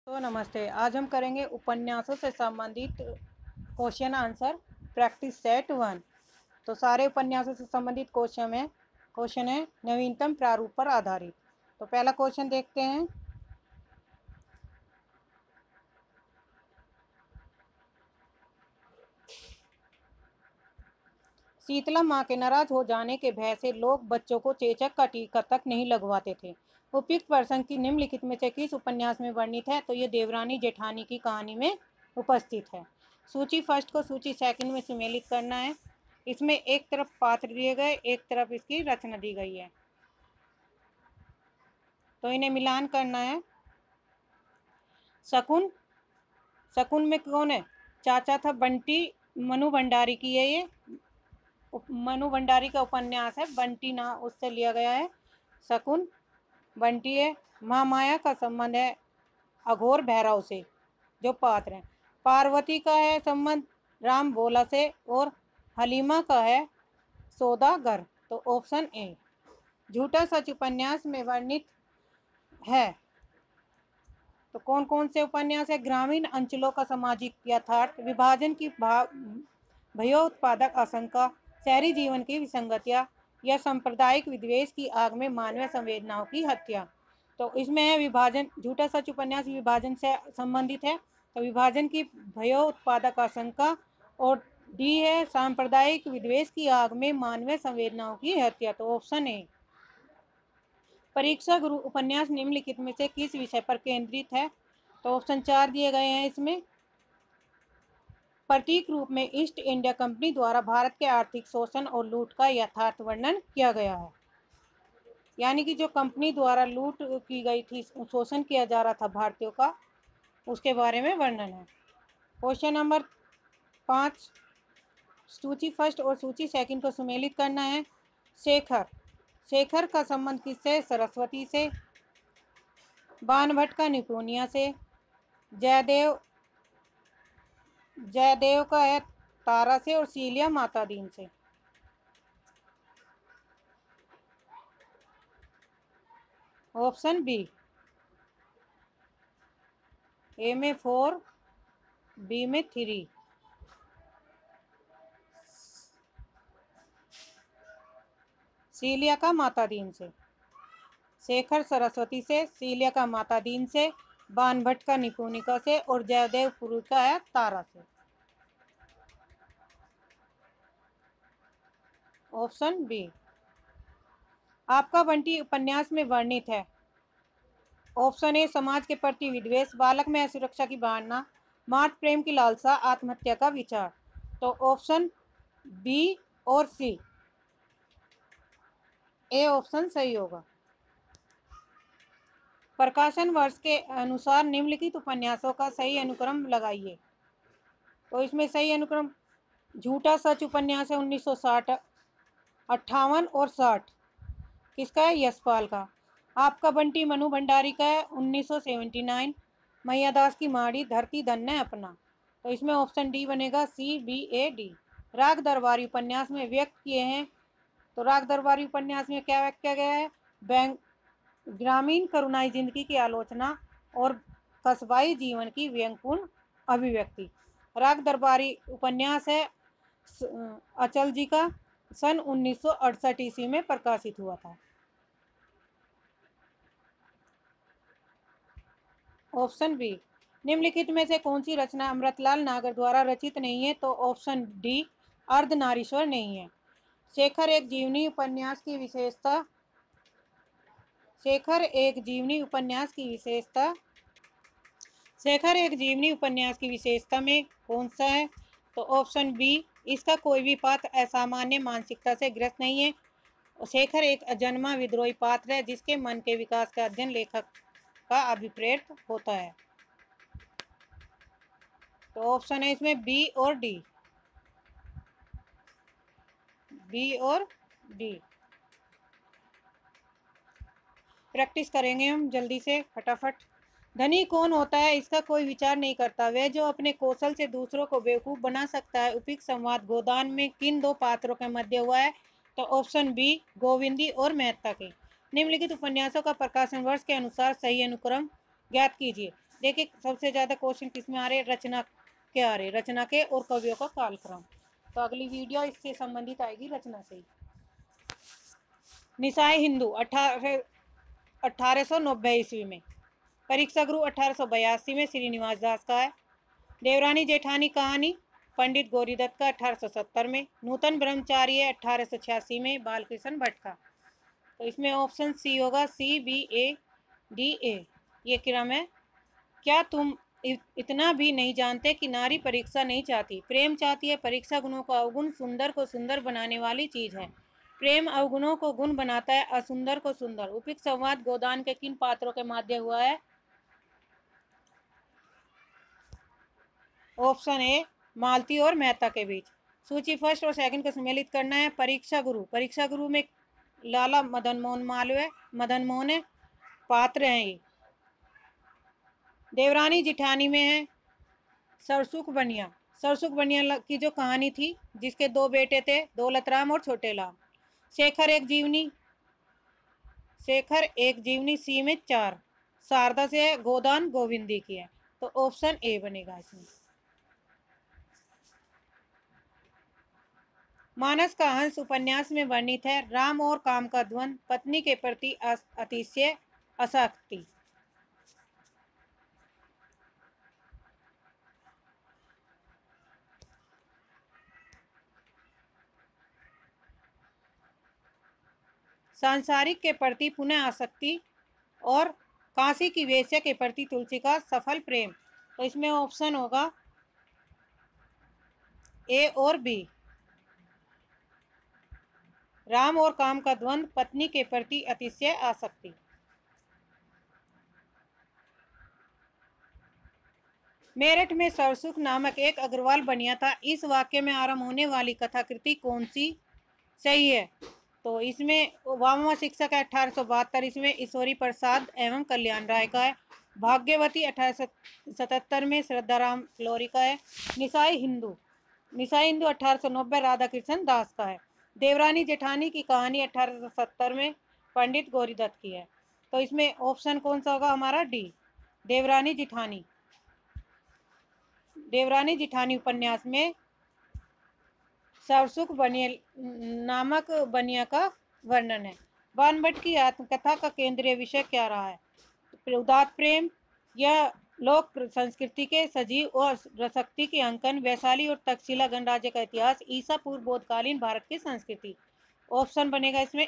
तो नमस्ते। आज हम करेंगे उपन्यासों से संबंधित क्वेश्चन आंसर प्रैक्टिस सेट 1। तो सारे उपन्यासों से संबंधित क्वेश्चन है नवीनतम प्रारूप पर आधारित। तो पहला क्वेश्चन देखते हैं। शीतला माँ के नाराज हो जाने के भय से लोग बच्चों को चेचक का टीका तक नहीं लगवाते थे। उपयुक्त प्रसंग की निम्नलिखित में से किस उपन्यास में वर्णित है? तो ये देवरानी जेठानी की कहानी में उपस्थित है। सूची फर्स्ट को सूची सेकंड में सम्मिलित करना है। इसमें एक तरफ पात्र दिए गए, एक तरफ इसकी रचना दी गई है, तो इन्हें मिलान करना है। शकुन में कौन है? चाचा था बंटी। मनु भंडारी की है ये। मनु भंडारी का उपन्यास है, बंटी ना उससे लिया गया है। शकुन बंटी है। महामाया का संबंध है अघोर भैरव से, जो पात्र है। पार्वती का है संबंध राम भोला से, और हलीमा का है सौदागर। तो ऑप्शन ए। झूठा सच उपन्यास में वर्णित है। तो कौन कौन से उपन्यास है? ग्रामीण अंचलों का सामाजिक यथार्थ, विभाजन की भयोत्पादक आशंका, शहरी जीवन की विसंगतियां, या सांप्रदायिक विद्वेष की आग में मानवीय संवेदनाओं की हत्या। तो इसमें है विभाजन। झूठा सच उपन्यास विभाजन से संबंधित है, तो विभाजन की भयोत्पादक आशंका, और डी है सांप्रदायिक विद्वेष की आग में मानवीय संवेदनाओं की हत्या। तो ऑप्शन ए। परीक्षा गुरु उपन्यास निम्नलिखित में से किस विषय पर केंद्रित है? तो ऑप्शन 4 दिए गए हैं इसमें। प्रतीक रूप में ईस्ट इंडिया कंपनी द्वारा भारत के आर्थिक शोषण और लूट का यथार्थ वर्णन किया गया है। यानी कि जो कंपनी द्वारा लूट की गई थी, शोषण किया जा रहा था भारतीयों का, उसके बारे में वर्णन है। क्वेश्चन नंबर 5, सूची फर्स्ट और सूची सेकंड को सम्मिलित करना है। शेखर का संबंध किससे? सरस्वती से। बाणभट्ट का निपुणिया से। जयदेव का है तारा से, और सीलिया माता दीन से। Option B. ए में 4, बी में 3। सीलिया का माता दीन से। शेखर सरस्वती से, सीलिया का माता दीन से, बाणभट्ट का निपुणिका से, और जयदेव पुरी का है तारा से। Option B. आपका बंटी उपन्यास में वर्णित है। ऑप्शन ए समाज के प्रति विद्वेष, बालक में असुरक्षा की भावना, मातृ प्रेम की लालसा, आत्महत्या का विचार। तो ऑप्शन बी और सी, ए ऑप्शन सही होगा। प्रकाशन वर्ष के अनुसार निम्नलिखित उपन्यासों का सही अनुक्रम लगाइए। तो इसमें सही अनुक्रम झूठा सच उपन्यास है 1960, 58 और 60 किसका है? यशपाल का। आपका बंटी मनु भंडारी का है 1979। मैयादास की माड़ी धरती धन्य अपना। तो इसमें ऑप्शन डी बनेगा, सी बी ए डी। राग दरबारी उपन्यास में व्यक्त किए हैं। तो राग दरबारी उपन्यास में क्या व्यक्त किया गया है? ग्रामीण करुणाई जिंदगी की आलोचना और कस्बाई जीवन की व्यंगपूर्ण अभिव्यक्ति। राग दरबारी उपन्यास है अचल जी का, सन 1968 ईस्वी में प्रकाशित हुआ था। Option B. निम्नलिखित में से कौन सी रचना अमृतलाल नागर द्वारा रचित नहीं है? तो ऑप्शन डी अर्धनारीश्वर नहीं है। शेखर एक जीवनी उपन्यास की विशेषता। शेखर एक जीवनी उपन्यास की विशेषता में कौन सा है? तो ऑप्शन बी। इसका कोई भी पात्र असामान्य मानसिकता से ग्रस्त नहीं है। शेखर एक अजन्मा विद्रोही पात्र है, जिसके मन के विकास का अध्ययन लेखक का अभिप्रेत होता है। तो ऑप्शन है इसमें बी और डी। प्रैक्टिस करेंगे हम जल्दी से फटाफट। धनी कौन होता है? इसका कोई विचार नहीं करता, वह जो अपने कौशल से दूसरों को बेवकूफ बना सकता है। उपयुक्त संवाद गोदान में किन दो पात्रों के मध्य हुआ है? तो ऑप्शन बी गोविंदी और मेहता के। निम्नलिखित उपन्यासों का प्रकाशन वर्ष के अनुसार सही अनुक्रम ज्ञात कीजिए। देखिए सबसे ज़्यादा क्वेश्चन किस में आ रहे हैं, रचना के आ रहे, रचना के और कवियों का कालक्रम। तो अगली वीडियो इससे संबंधित आएगी, रचना से ही। निसाय हिंदू 1890 ईस्वी में। परीक्षा गुरु 1882 में श्रीनिवास दास का है। देवरानी जेठानी कहानी पंडित गौरीदत्त का 1870 में। नूतन ब्रह्मचारी 1886 में बालकृष्ण भट्ट का। तो इसमें ऑप्शन सी होगा, CBADA ये क्रम है। क्या तुम इतना भी नहीं जानते कि नारी परीक्षा नहीं चाहती, प्रेम चाहती है। परीक्षा गुणों को अवगुण, सुंदर को सुंदर बनाने वाली चीज है। प्रेम अवगुणों को गुण बनाता है, असुंदर को सुंदर। उपयुक्त संवाद गोदान के किन पात्रों के माध्य हुआ है? ऑप्शन ए मालती और मेहता के बीच। सूची फर्स्ट और सेकंड को सम्मिलित करना है। परीक्षा गुरु, परीक्षा गुरु में लाला मदन मोहन मालवीय, मदन मोहन है, पात्र हैं ये। देवरानी जिठानी में है सरसुख बनिया। सरसुख बनिया की जो कहानी थी, जिसके दो बेटे थे, दौलत राम और छोटे लाल। शेखर एक जीवनी, शेखर एक जीवनी सी में 4। शारदा से है, गोदान गोविंदी की है। तो ऑप्शन ए बनेगा इसमें। मानस का हंस उपन्यास में वर्णित है। राम और काम का द्वंद, पत्नी के प्रति अतिशय आसक्ति। सांसारिक के प्रति पुनः आसक्ति और काशी की वेश्या के प्रति तुलसी का सफल प्रेम। तो इसमें ऑप्शन होगा ए और बी। राम और काम का द्वंद, पत्नी के प्रति अतिशय आसक्ति। मेरठ में सरसुख नामक एक अग्रवाल बनिया था। इस वाक्य में आरंभ होने वाली कथाकृति कौन सी सही है? तो इसमें वामवा शिक्षक है 1872, इसमें ईश्वरी प्रसाद एवं कल्याण राय का है। भाग्यवती 1877 में श्रद्धाराम फ्लोरी का है। निसाई हिंदू, निसाई हिंदू 1890 राधा कृष्ण दास का है। देवरानी जेठानी की कहानी 1870 में पंडित गौरीदत्त की है। तो इसमें ऑप्शन कौन सा होगा हमारा? डी, देवरानी जिठानी। देवरानी जिठानी उपन्यास में सरसुख बनिया नामक बनिया का वर्णन है। बाणभट्ट की आत्मकथा का केंद्रीय विषय क्या रहा है? उदात्त प्रेम या लोक संस्कृति के सजीव और रसक्ति के अंकन, वैशाली और तक्षशिला गणराज्य का इतिहास, ईसा पूर्व बोधकालीन भारत की संस्कृति। ऑप्शन बनेगा इसमें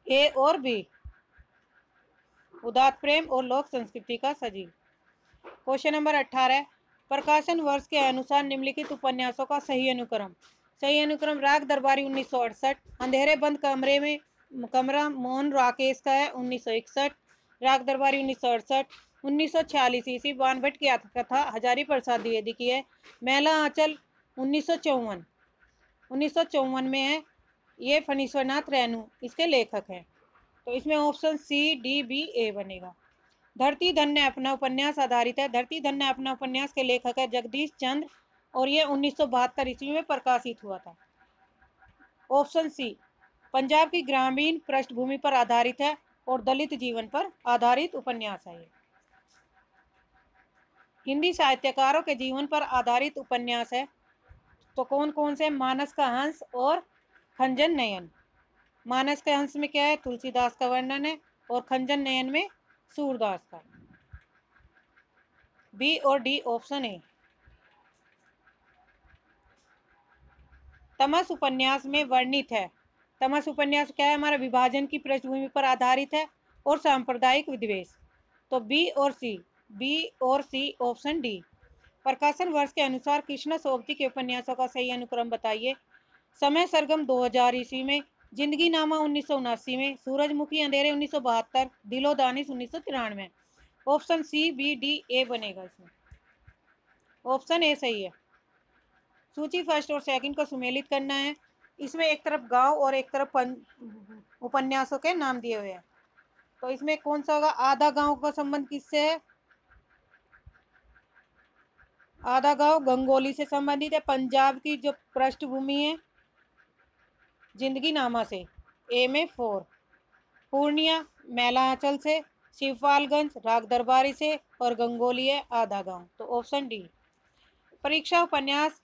ए और बी, उदात्त प्रेम और लोक संस्कृति का सजीव। क्वेश्चन नंबर 18, प्रकाशन वर्ष के अनुसार निम्नलिखित उपन्यासों का सही अनुक्रम। सही अनुक्रम राग दरबारी 1968, अंधेरे बंद कमरा मोहन राकेश का है 1961, राग दरबारी 1968, 1946 ईस्वी बाणभट्ट की आत्मकथा हजारी प्रसाद द्विवेदी की है। मैला आंचल 1954 में है। ये फणीश्वरनाथ रेणु इसके लेखक हैं। तो इसमें ऑप्शन CDBA बनेगा। धरती धन्य अपना उपन्यास आधारित है। धरती धन्य अपना उपन्यास के लेखक है जगदीश चंद्र और ये 1972 ईस्वी में प्रकाशित हुआ था। ऑप्शन सी, पंजाब की ग्रामीण पृष्ठभूमि पर आधारित है और दलित जीवन पर आधारित उपन्यास है। ये हिंदी साहित्यकारों के जीवन पर आधारित उपन्यास है। तो कौन कौन से? मानस का हंस और खंजन नयन। मानस के हंस में क्या है? तुलसीदास का वर्णन है और खंजन नयन में सूरदास का। बी और डी ऑप्शन ए। तमस उपन्यास में वर्णित है। तमस उपन्यास क्या है हमारा? विभाजन की पृष्ठभूमि पर आधारित है और सांप्रदायिक विद्वेष। तो बी और सी ऑप्शन डी। प्रकाशन वर्ष के अनुसार कृष्णा सोबती के उपन्यासों का सही अनुक्रम बताइए। समय सरगम 2000 ईस्वी में, जिंदगी नामा 1979 में, सूरजमुखी अंधेरे 1972, दिलो दानिश 1993। ऑप्शन CBDA बनेगा इसमें। ऑप्शन ए सही है। सूची फर्स्ट और सेकंड को सुमेलित करना है। इसमें एक तरफ गांव और एक तरफ उपन्यासों के नाम दिए हुए हैं। तो इसमें कौन सा होगा? आधा गांव का संबंध किससे है? आधा गांव गंगोली से संबंधित है। पंजाब की जो पृष्ठभूमि है जिंदगी नामा से, ए में 4। पूर्णिया मैला आंचल से, शिवपालगंज, राग दरबारी से और गंगोलिया आधा गांव। तो ऑप्शन डी। परीक्षा उपन्यास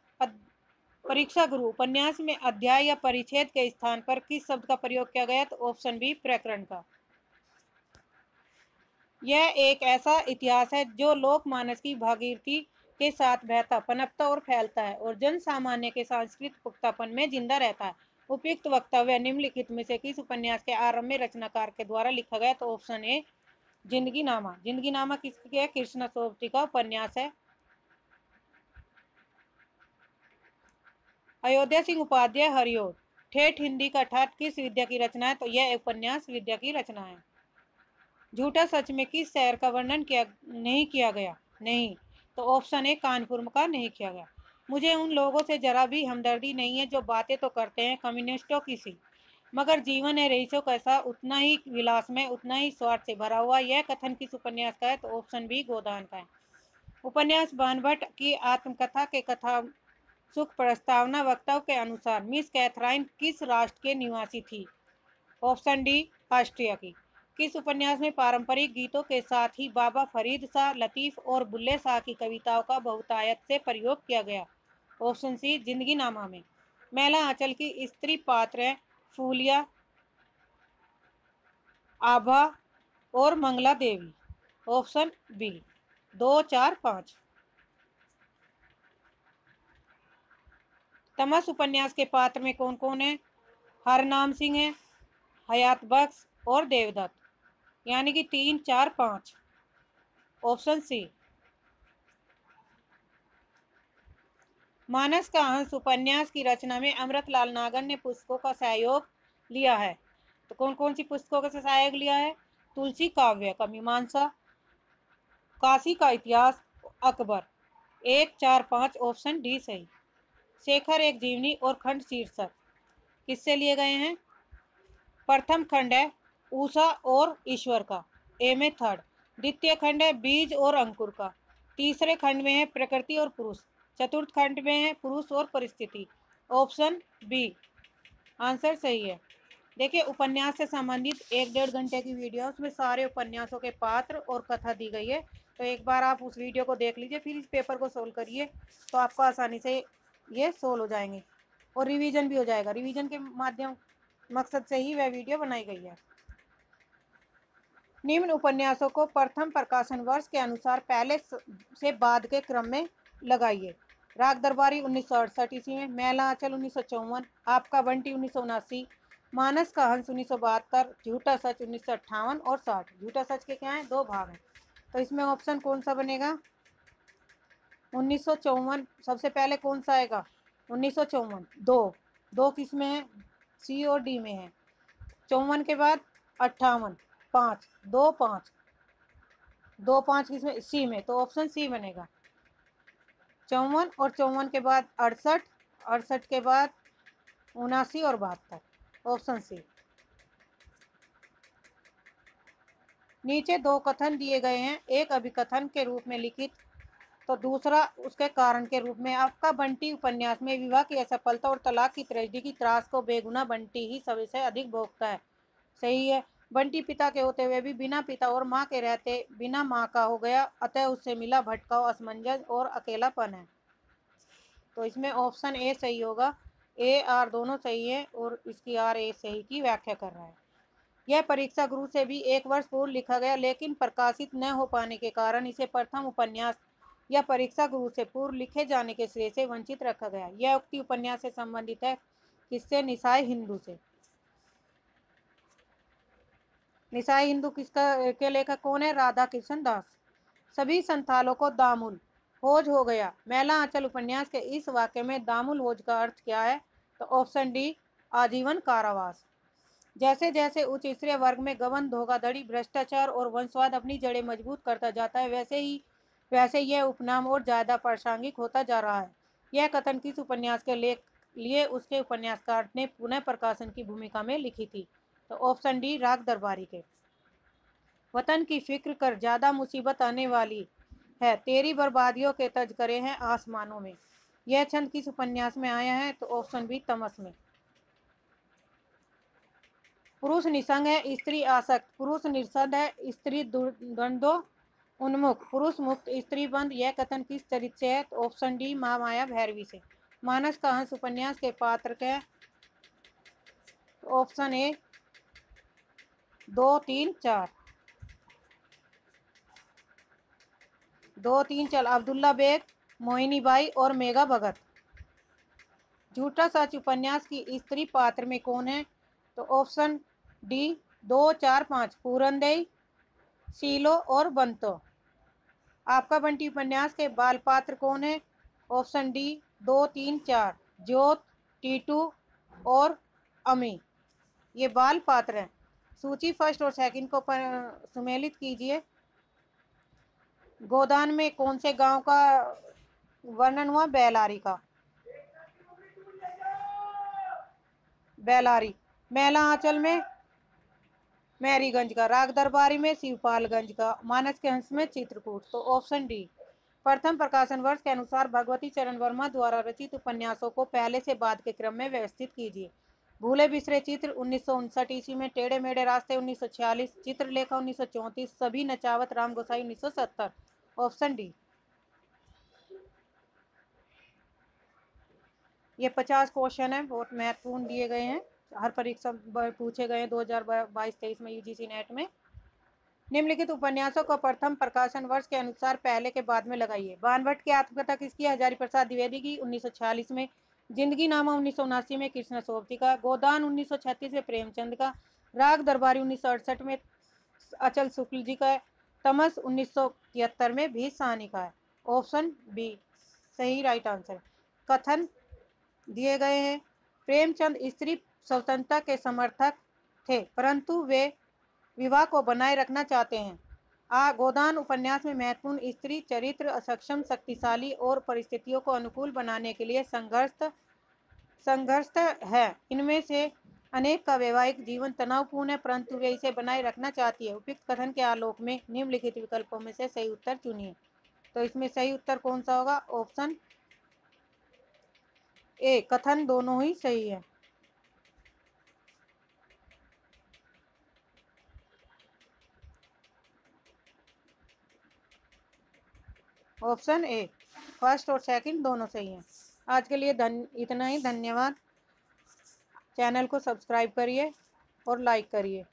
परीक्षा गुरु उपन्यास में अध्याय या परिच्छेद के स्थान पर किस शब्द का प्रयोग किया गया? तो ऑप्शन बी प्रकरण का। यह एक ऐसा इतिहास है जो लोकमानस की भागीरथी के साथ बहता, पनपता और फैलता है और जन सामान्य के सांस्कृतिक पुख्तापन में जिंदा रहता है। उपयुक्त वक्तव्य निम्नलिखित में से किस उपन्यास के आरंभ में रचनाकार के द्वारा लिखा गया? तो ऑप्शन ए जिंदगी नामा। जिंदगी नामा किसकी है? कृष्णा सोबती का उपन्यास है। अयोध्या सिंह उपाध्याय हरिओ ठेठ हिंदी का ठाठ किस विद्या की रचना है? तो यह उपन्यास विद्या की रचना है। झूठा सच में किस शहर का वर्णन नहीं किया गया? नहीं। तो ऑप्शन ए कानपुर का नहीं किया गया। मुझे उन लोगों से जरा भी हमदर्दी नहीं है जो बातें तो करते हैं कम्युनिस्टों की सी, मगर जीवन है रईसों कैसा, उतना ही विलास में, उतना ही स्वार्थ से भरा हुआ। यह कथन किस उपन्यास का है? तो ऑप्शन बी गोदान का है। उपन्यास बानभट्ट की आत्मकथा के कथा सुख प्रस्तावना वक्तव्य के अनुसार मिस कैथराइन किस राष्ट्र के निवासी थी? ऑप्शन डी ऑस्ट्रिया की। किस उपन्यास में पारंपरिक गीतों के साथ ही बाबा फरीद शाह, लतीफ और बुल्ले शाह की कविताओं का बहुतायत से प्रयोग किया गया? ऑप्शन सी जिंदगी नामा में। मैला आंचल की स्त्री पात्र है फूलिया, आभा और मंगला देवी। Option B 2, 4, 5। तमस उपन्यास के पात्र में कौन कौन है? हरनाम सिंह है, हयात बख्श और देवदत्त, यानी कि 3, 4, 5। Option C. मानस का हंस उपन्यास की रचना में अमृतलाल नागर ने पुस्तकों का सहयोग लिया है। तो कौन कौन सी पुस्तकों का सहयोग लिया है? तुलसी काव्य का मीमांसा, काशी का इतिहास, अकबर। 1, 4, 5 ऑप्शन डी सही। शेखर एक जीवनी और खंड शीर्षक किससे लिए गए हैं? प्रथम खंड है उषा और ईश्वर का, ए में थर्ड। द्वितीय खंड है बीज और अंकुर का। तीसरे खंड में है प्रकृति और पुरुष। चतुर्थ खंड में है पुरुष और परिस्थिति। ऑप्शन बी आंसर सही है। देखिए, उपन्यास से संबंधित 1-1.5 घंटे की वीडियो, उसमें सारे उपन्यासों के पात्र और कथा दी गई है। तो एक बार आप उस वीडियो को देख लीजिए, फिर इस पेपर को सोल्व करिए, तो आपको आसानी से ये सोल्व हो जाएंगे और रिवीजन भी हो जाएगा। रिवीजन के माध्यम मकसद से ही वह वीडियो बनाई गई है। निम्न उपन्यासों को प्रथम प्रकाशन वर्ष के अनुसार पहले से बाद के क्रम में लगाइए। राग दरबारी 1968 ईस्वी में, मैला आंचल 1954, आपका बंटी 1979, मानस का हंस 1972, झूठा सच 1958 और 60। झूठा सच के क्या है? 2 भाग हैं। तो इसमें ऑप्शन कौन सा बनेगा? 1954 सबसे पहले कौन सा आएगा? 1954। 2 किस में है? सी और डी में है। 54 के बाद 58, 5, 2, 5, 2, 5 किस में? सी में। तो ऑप्शन सी बनेगा। 54 और 54 के बाद 68, 68 के बाद 79 और 72। Option C. नीचे 2 कथन दिए गए हैं, एक अभिकथन के रूप में लिखित, तो दूसरा उसके कारण के रूप में। आपका बंटी उपन्यास में विवाह की असफलता और तलाक की ट्रेजेडी की त्रास को बेगुना बंटी ही सबसे अधिक भोगता है। सही है। बंटी पिता के होते हुए भी बिना पिता और माँ के रहते बिना माँ का हो गया, अतः उससे मिला भटकाव, असमंजस और अकेलापन है। तो इसमें ऑप्शन ए सही होगा। ए आर दोनों सही है और इसकी आर ए सही की व्याख्या कर रहा है। यह परीक्षा गुरु से भी 1 वर्ष पूर्व लिखा गया, लेकिन प्रकाशित न हो पाने के कारण इसे प्रथम उपन्यास या परीक्षा गुरु से पूर्व लिखे जाने के श्रेय से वंचित रखा गया। यह उक्ति उपन्यास से संबंधित है किससे? निसाय हिंदू से। निसाई हिंदू किसका के लेखक कौन है? राधा कृष्ण दास। सभी संथालों को दामुल होज हो गया। मैला आंचल उपन्यास के इस वाक्य में दामुल होज का अर्थ क्या है? तो ऑप्शन डी आजीवन कारावास। जैसे जैसे उच्च स्तरीय वर्ग में गबन, धोखाधड़ी, भ्रष्टाचार और वंशवाद अपनी जड़ें मजबूत करता जाता है, वैसे यह उपनाम और ज्यादा प्रासंगिक होता जा रहा है। यह कथन किस उपन्यास के लिए उसके उपन्यासकार ने पुनः प्रकाशन की भूमिका में लिखी थी? तो ऑप्शन डी राग दरबारी के। वतन की फिक्र कर ज्यादा मुसीबत आने वाली है, तेरी बर्बादियों के तज़किरे हैं आसमानों में। यह छंद किस उपन्यास में आया है? तो ऑप्शन बी तमस में। पुरुष निसंग है, स्त्री आसक्त। पुरुष निर्सद है, स्त्री द्वंद्व उन्मुख। पुरुष मुक्त, स्त्री बंद। यह कथन किस चरित्र से है? तो ऑप्शन डी महामाया भैरवी से। मानस का हंस उपन्यास के पात्र के? तो ऑप्शन ए 2, 3, 4। 2, 3, 4 अब्दुल्ला बेग, मोहिनी बाई और मेघा भगत। झूठा सच उपन्यास की स्त्री पात्र में कौन है? तो ऑप्शन डी 2, 4, 5 पूरनदेई, शीलो और बंतो। आपका बंटी उपन्यास के बाल पात्र कौन है? ऑप्शन डी 2, 3, 4 ज्योत, टीटू और अमी। ये बाल पात्र हैं। सूची फर्स्ट और सेकंड को सुमेलित कीजिए। गोदान में कौन से गांव का वर्णन हुआ? बेलारी का। बेलारी। मैला आंचल में मैरीगंज का। राग दरबारी में शिवपालगंज का। मानस के हंस में चित्रकूट। तो ऑप्शन डी। प्रथम प्रकाशन वर्ष के अनुसार भगवती चरण वर्मा द्वारा रचित उपन्यासों को पहले से बाद के क्रम में व्यवस्थित कीजिए। भूले बिसरे चित्र 1959 ईस्वी में। टेढ़े मेढ़े रास्ते 1946। चित्रलेखा 1934। सभी नचावत राम गोसाई 1970। Option D. ये 50 क्वेश्चन है, बहुत महत्वपूर्ण दिए गए हैं, हर परीक्षा पूछे गए 2022-23 में यूजीसी नेट में। निम्नलिखित उपन्यासों को प्रथम प्रकाशन वर्ष के अनुसार पहले के बाद में लगाइए। बानभट्ट की आत्मकथा किसकी? हजारी प्रसाद द्विवेदी की 1946 में। जिंदगी नामा 1979 में कृष्ण सोबती का। गोदान 1936 में प्रेमचंद का। राग दरबारी 1968 में अचल शुक्ल जी का है। तमस 1973 में भी साहनी का है। ऑप्शन बी सही राइट आंसर। कथन दिए गए हैं। प्रेमचंद स्त्री स्वतंत्रता के समर्थक थे, परंतु वे विवाह को बनाए रखना चाहते हैं। गोदान उपन्यास में महत्वपूर्ण स्त्री चरित्र असक्षम, शक्तिशाली और परिस्थितियों को अनुकूल बनाने के लिए संघर्ष है। इनमें से अनेक का वैवाहिक जीवन तनावपूर्ण है, परंतु वे इसे बनाए रखना चाहती है। उपयुक्त कथन के आलोक में निम्नलिखित विकल्पों में से सही उत्तर चुनिए। तो इसमें सही उत्तर कौन सा होगा? ऑप्शन ए कथन दोनों ही सही है। ऑप्शन ए फर्स्ट और सेकंड दोनों सही हैं। आज के लिए इतना ही। धन्यवाद। चैनल को सब्सक्राइब करिए और लाइक करिए।